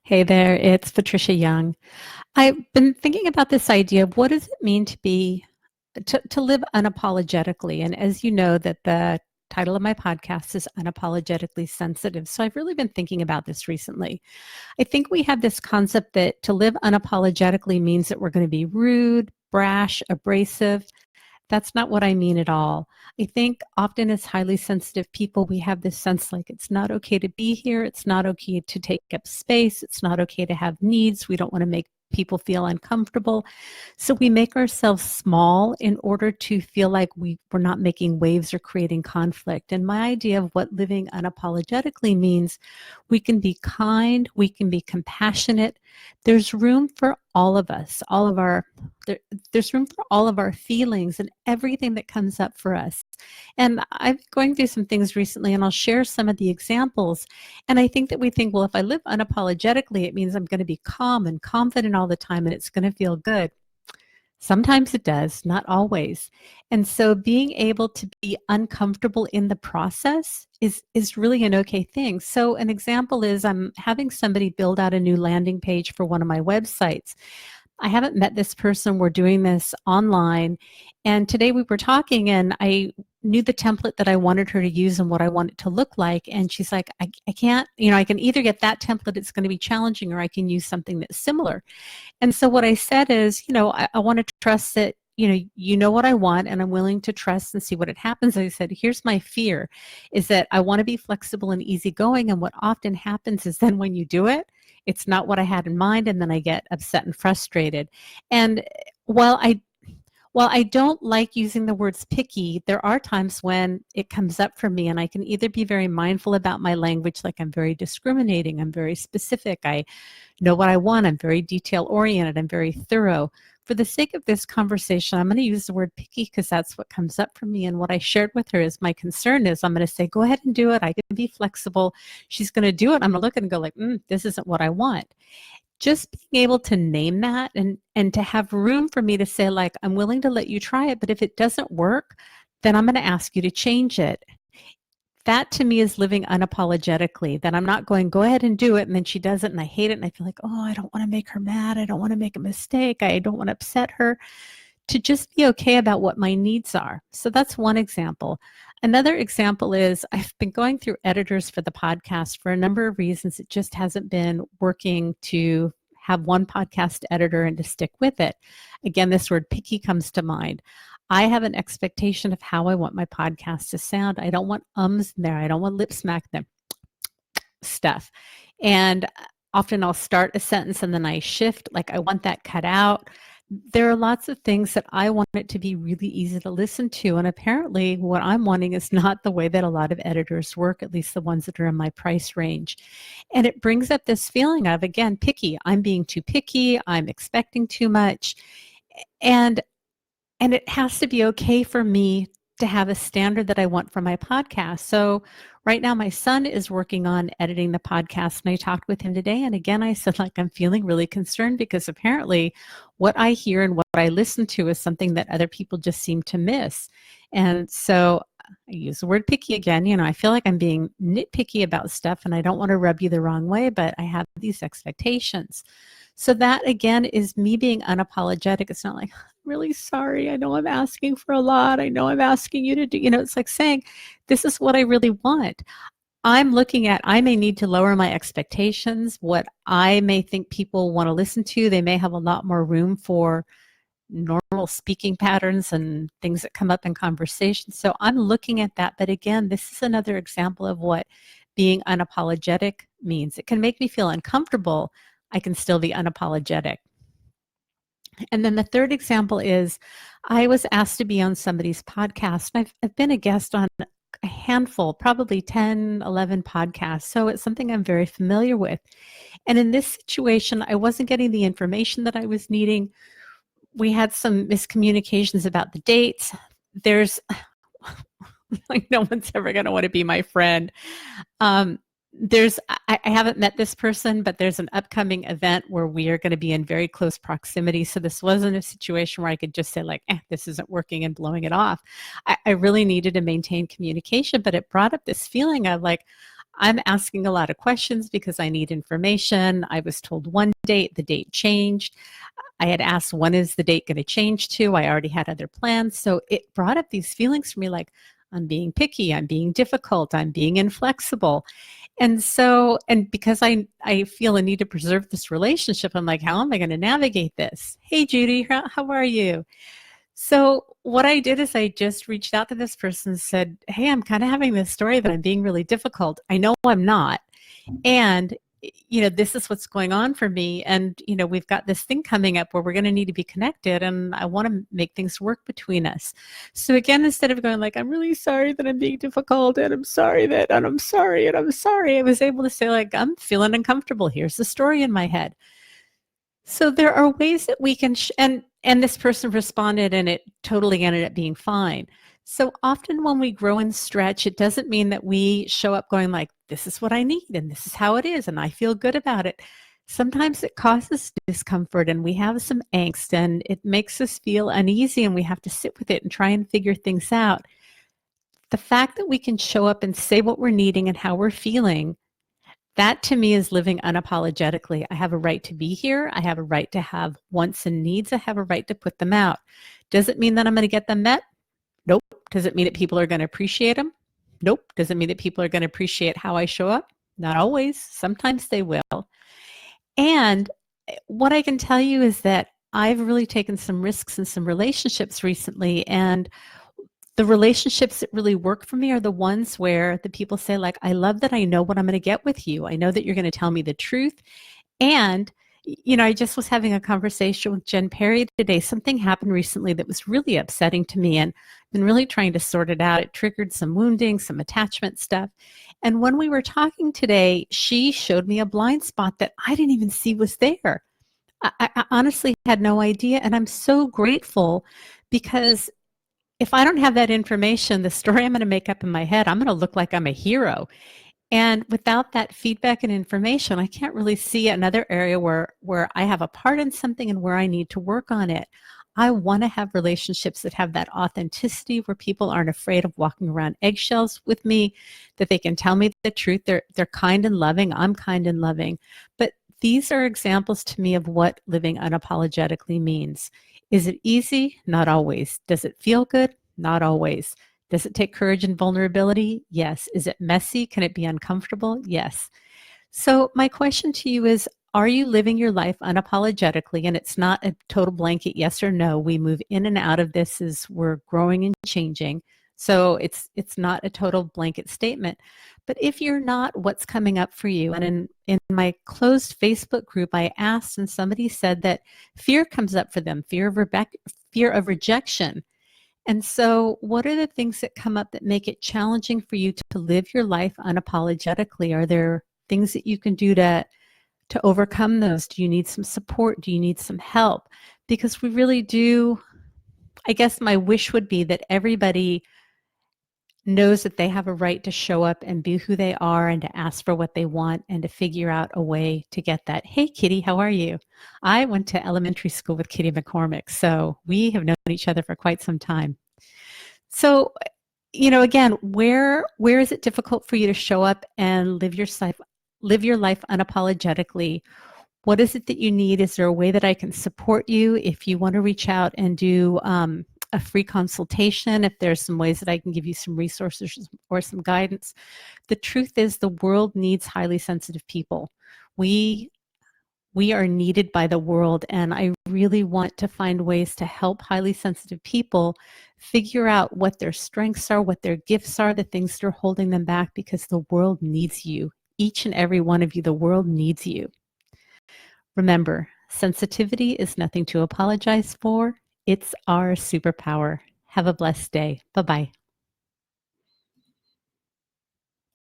Hey there, it's Patricia Young. I've been thinking about this idea of what does it mean to live unapologetically? And as you know, that the title of my podcast is Unapologetically Sensitive. So I've really been thinking about this recently. I think we have this concept that to live unapologetically means that we're going to be rude, brash, abrasive. That's not what I mean at all. I think often as highly sensitive people, we have this sense like it's not okay to be here. It's not okay to take up space. It's not okay to have needs. We don't want to make people feel uncomfortable. So we make ourselves small in order to feel like we're not making waves or creating conflict. And my idea of what living unapologetically means, we can be kind, we can be compassionate. There's room for all of us, there's room for all of our feelings and everything that comes up for us. And I've been going through some things recently, and I'll share some of the examples. And I think that we think, well, if I live unapologetically, it means I'm going to be calm and confident all the time and it's going to feel good. Sometimes it does, not always. And so being able to be uncomfortable in the process is really an okay thing. So an example is I'm having somebody build out a new landing page for one of my websites. I haven't met this person. We're doing this online. And today we were talking and I knew the template that I wanted her to use and what I want it to look like. And she's like, I can't, I can either get that template, it's going to be challenging, or I can use something that's similar. And so what I said is, I want to trust that, you know what I want, and I'm willing to trust and see what it happens. I said, here's my fear, is that I want to be flexible and easygoing. And what often happens is then when you do it, it's not what I had in mind, and then I get upset and frustrated. And while I don't like using the words picky, there are times when it comes up for me, and I can either be very mindful about my language, like I'm very discriminating, I'm very specific, I know what I want, I'm very detail oriented, I'm very thorough. For the sake of this conversation, I'm going to use the word picky because that's what comes up for me. And what I shared with her is my concern is I'm going to say, go ahead and do it. I can be flexible. She's going to do it. I'm going to look and go like, this isn't what I want. Just being able to name that and to have room for me to say, like, I'm willing to let you try it, but if it doesn't work, then I'm going to ask you to change it. That to me is living unapologetically, that I'm not going, go ahead and do it. And then she does it and I hate it. And I feel like, oh, I don't want to make her mad. I don't want to make a mistake. I don't want to upset her. To just be okay about what my needs are. So that's one example. Another example is I've been going through editors for the podcast for a number of reasons. It just hasn't been working to have one podcast editor and to stick with it. Again, this word picky comes to mind. I have an expectation of how I want my podcast to sound. I don't want ums in there. I don't want lip smack them stuff. And often I'll start a sentence and then I shift, like I want that cut out. There are lots of things that I want it to be really easy to listen to. And apparently what I'm wanting is not the way that a lot of editors work, at least the ones that are in my price range. And it brings up this feeling of, again, picky. I'm being too picky. I'm expecting too much. And it has to be okay for me to have a standard that I want for my podcast. So right now my son is working on editing the podcast, and I talked with him today. And again, I said, like, I'm feeling really concerned because apparently what I hear and what I listen to is something that other people just seem to miss. And so I use the word picky again. I feel like I'm being nitpicky about stuff and I don't want to rub you the wrong way, but I have these expectations. So that again is me being unapologetic. It's not like, I'm really sorry. I know I'm asking for a lot. I know I'm asking you to do, it's like saying, this is what I really want. I'm looking at, I may need to lower my expectations, what I may think people want to listen to. They may have a lot more room for normal speaking patterns and things that come up in conversation. So I'm looking at that. But again, this is another example of what being unapologetic means. It can make me feel uncomfortable. I can still be unapologetic. And then the third example is I was asked to be on somebody's podcast. I've been a guest on a handful, probably 10, 11 podcasts. So it's something I'm very familiar with. And in this situation, I wasn't getting the information that I was needing. We had some miscommunications about the dates. There's like, no one's ever going to want to be my friend. I haven't met this person, but there's an upcoming event where we are going to be in very close proximity. So this wasn't a situation where I could just say like, this isn't working and blowing it off. I really needed to maintain communication, but it brought up this feeling of like, I'm asking a lot of questions because I need information. I was told one date, the date changed. I had asked, when is the date going to change to? I already had other plans. So it brought up these feelings for me like, I'm being picky, I'm being difficult, I'm being inflexible. And so, and because I feel a need to preserve this relationship, I'm like, how am I going to navigate this? Hey, Judy, how are you? So what I did is I just reached out to this person and said, hey, I'm kind of having this story that I'm being really difficult. I know I'm not. And this is what's going on for me. And, we've got this thing coming up where we're going to need to be connected and I want to make things work between us. So again, instead of going like, I'm really sorry that I'm being difficult and I'm sorry that, and I'm sorry, and I'm sorry, I was able to say like, I'm feeling uncomfortable. Here's the story in my head. So there are ways that we can, and this person responded and it totally ended up being fine. So often when we grow and stretch, it doesn't mean that we show up going like, this is what I need and this is how it is and I feel good about it. Sometimes it causes discomfort and we have some angst and it makes us feel uneasy and we have to sit with it and try and figure things out. The fact that we can show up and say what we're needing and how we're feeling, that to me is living unapologetically. I have a right to be here. I have a right to have wants and needs. I have a right to put them out. Does it mean that I'm going to get them met? Nope. Does it mean that people are going to appreciate them? Nope. Does it mean that people are going to appreciate how I show up? Not always. Sometimes they will. And what I can tell you is that I've really taken some risks in some relationships recently, and the relationships that really work for me are the ones where the people say like, I love that I know what I'm going to get with you. I know that you're going to tell me the truth. And, I just was having a conversation with Jen Perry today. Something happened recently that was really upsetting to me and I've been really trying to sort it out. It triggered some wounding, some attachment stuff. And when we were talking today, she showed me a blind spot that I didn't even see was there. I honestly had no idea. And I'm so grateful because if I don't have that information, the story I'm going to make up in my head, I'm going to look like I'm a hero. And without that feedback and information, I can't really see another area where I have a part in something and where I need to work on it. I want to have relationships that have that authenticity where people aren't afraid of walking around eggshells with me, that they can tell me the truth. They're kind and loving. I'm kind and loving. But these are examples to me of what living unapologetically means. Is it easy? Not always. Does it feel good? Not always. Does it take courage and vulnerability? Yes. Is it messy? Can it be uncomfortable? Yes. So my question to you is, are you living your life unapologetically? And it's not a total blanket yes or no. We move in and out of this as we're growing and changing. So it's not a total blanket statement. But if you're not, what's coming up for you? And in my closed Facebook group, I asked and somebody said that fear comes up for them, fear of rejection. And so, what are the things that come up that make it challenging for you to live your life unapologetically? Are there things that you can do to overcome those? Do you need some support? Do you need some help? Because we really do. I guess my wish would be that everybody knows that they have a right to show up and be who they are and to ask for what they want and to figure out a way to get that. Hey, Kitty, how are you? I went to elementary school with Kitty McCormick, so we have known each other for quite some time. So, again, where is it difficult for you to show up and live your life unapologetically? What is it that you need? Is there a way that I can support you if you want to reach out and do a free consultation? If there's some ways that I can give you some resources or some guidance. The truth is the world needs highly sensitive people. We are needed by the world, and I really want to find ways to help highly sensitive people figure out what their strengths are, what their gifts are, the things that are holding them back, because the world needs you. Each and every one of you, the world needs you. Remember, sensitivity is nothing to apologize for. It's our superpower. Have a blessed day. Bye-bye.